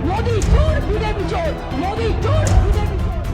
मोदी चोर, बीजेपी चोर, मोदी चोर, बीजेपी चोर।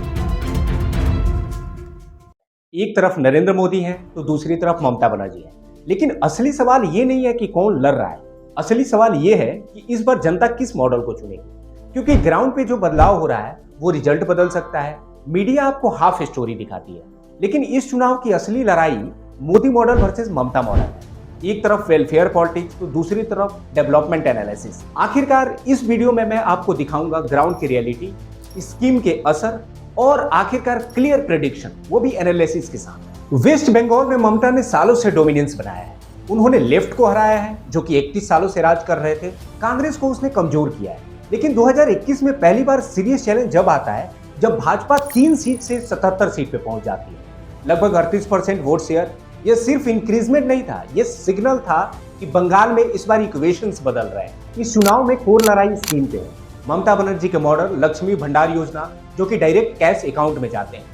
एक तरफ नरेंद्र मोदी हैं तो दूसरी तरफ ममता बनर्जी है। लेकिन असली सवाल ये नहीं है कि कौन लड़ रहा है, असली सवाल ये है कि इस बार जनता किस मॉडल को चुनेगी। क्योंकि ग्राउंड पे जो बदलाव हो रहा है वो रिजल्ट बदल सकता है। मीडिया आपको हाफ स्टोरी दिखाती है, लेकिन इस चुनाव की असली लड़ाई मोदी मॉडल वर्सेस ममता मॉडल है। एक तरफ वेलफेयर पॉलिटिक्स तो दूसरी तरफ डेवलपमेंट एनालिसिस। आखिरकार इस वीडियो में मैं आपको दिखाऊंगा ग्राउंड की रियलिटी, स्कीम के असर और आखिरकार क्लियर प्रेडिक्शन, वो भी एनालिसिस के साथ। वेस्ट बंगाल में ममता ने सालों से डोमिनेंस बनाया है। उन्होंने लेफ्ट को हराया है जो कि 31 सालों से राज कर रहे थे। कांग्रेस को उसने कमजोर किया है। लेकिन 2021 में पहली बार सीरियस चैलेंज जब आता है जब भाजपा 3 सीट से 77 सीट पे पहुंच जाती है, लगभग 38% वोट शेयर। ये सिर्फ इंक्रीजमेंट नहीं था, ये सिग्नल था कि बंगाल में इस बार इक्वेशंस बदल रहे हैं। इस चुनाव में कोर लड़ाई स्कीम पे है। ममता बनर्जी के मॉडल लक्ष्मी भंडार योजना, जो कि डायरेक्ट कैश अकाउंट में जाते हैं,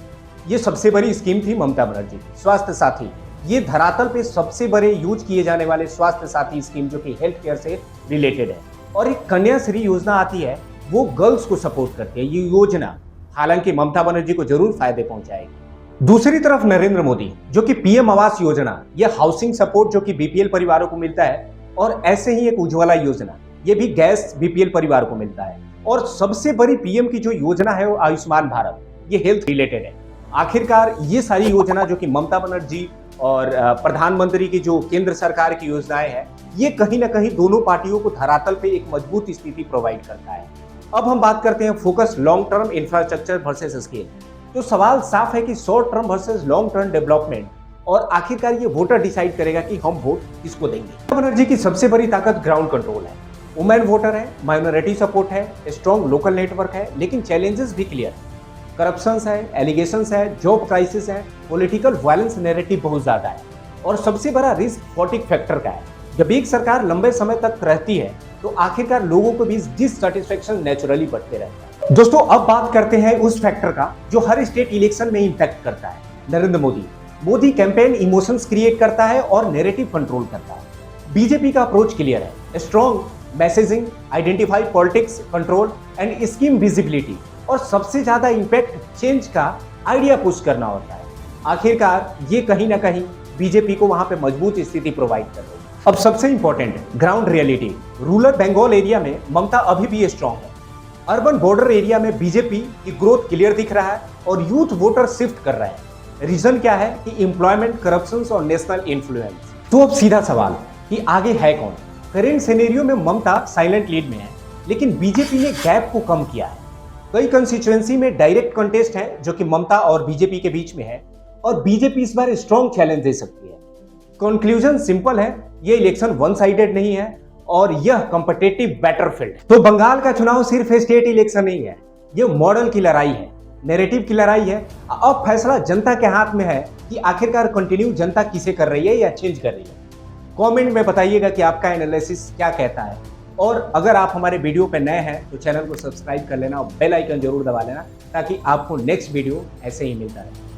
ये सबसे बड़ी स्कीम थी ममता बनर्जी की। स्वास्थ्य साथी, ये धरातल पे सबसे बड़े यूज किए जाने वाले स्वास्थ्य साथी स्कीम जो कि हेल्थ केयर से रिलेटेड है। और एक कन्याश्री योजना आती है, वो गर्ल्स को सपोर्ट करती है। ये योजना हालांकि ममता बनर्जी को जरूर फायदे पहुंचाएगी। दूसरी तरफ नरेंद्र मोदी, जो कि पीएम आवास योजना, ये हाउसिंग सपोर्ट जो कि बीपीएल परिवारों को मिलता है, और ऐसे ही एक उज्ज्वला योजना, ये भी गैस बीपीएल परिवार को मिलता है। और सबसे बड़ी पीएम की जो योजना है वो आयुष्मान भारत, ये हेल्थ रिलेटेड है। आखिरकार ये सारी योजना जो कि ममता बनर्जी और प्रधानमंत्री की जो केंद्र सरकार की योजनाएं हैं, ये कहीं ना कहीं दोनों पार्टियों को धरातल पे एक मजबूत स्थिति प्रोवाइड करता है। अब हम बात करते हैं focus long term infrastructure versus scale. तो सवाल साफ है कि short term versus long term development, और आखिरकार ये वोटर डिसाइड करेगा कि हम वोट किसको देंगे। ममता बनर्जी की सबसे बड़ी ताकत ग्राउंड कंट्रोल है, वुमेन वोटर है, माइनॉरिटी सपोर्ट है, स्ट्रॉन्ग लोकल नेटवर्क है। लेकिन चैलेंजेस भी क्लियर है, करप्शंस है, एलिगेशंस है, जॉब क्राइसिस है, पॉलिटिकल वायलेंस नैरेटिव बहुत ज्यादा है, और सबसे बड़ा रिस्क फॉटिक फैक्टर का है। जब एक सरकार लंबे समय तक रहती है तो आखिरकार लोगों को भी डिससैटिस्फैक्शन नेचुरली बढ़ते रहता है। दोस्तों, अब बात करते हैं उस फैक्टर का जो हर स्टेट इलेक्शन में इंपैक्ट करता है, Narendra Modi campaign emotions create करता है और नैरेटिव कंट्रोल करता है। बीजेपी का अप्रोच क्लियर है, strong messaging, identify politics control and scheme visibility, और सबसे ज्यादा इंपैक्ट चेंज का आइडिया पुश करना होता है। आखिरकार ये कहीं ना कहीं बीजेपी को वहां पे मजबूत स्थिति प्रोवाइड कर रही है। अब सबसे important ground reality. Rural Bengal area में ममता अभी भी स्ट्रॉन्ग है। अर्बन बॉर्डर एरिया में बीजेपी की ग्रोथ क्लियर दिख रहा है और यूथ वोटर शिफ्ट कर रहे हैं। रीजन क्या है कि एम्प्लॉयमेंट, करप्शन और नेशनल इन्फ्लुएंस। तो अब सीधा सवाल कि आगे है कौन। करेंट सिनेरियो में ममता साइलेंट लीड में है, लेकिन बीजेपी ने गैप को कम किया है। कई कंस्टिट्यूएंसी में डायरेक्ट कंटेस्ट है जो कि ममता और बीजेपी के बीच में है, और बीजेपी इस बार स्ट्रॉन्ग चैलेंज दे सकती है। कंक्लूजन सिंपल है, ये इलेक्शन वन साइडेड नहीं है और यह कॉम्पिटिटिव बैटलफील्ड। तो बंगाल का चुनाव सिर्फ स्टेट इलेक्शन नहीं है, ये मॉडल की लड़ाई है, नैरेटिव की लड़ाई है। अब फैसला जनता के हाथ में है कि आखिरकार कंटिन्यू जनता किसे कर रही है या चेंज कर रही है। कमेंट में बताइएगा कि आपका एनालिसिस क्या कहता है, और अगर आप हमारे वीडियो पे नए हैं तो चैनल को सब्सक्राइब कर लेना और बेल आइकन जरूर दबा लेना, ताकि आपको नेक्स्ट वीडियो ऐसे ही मिलता रहे।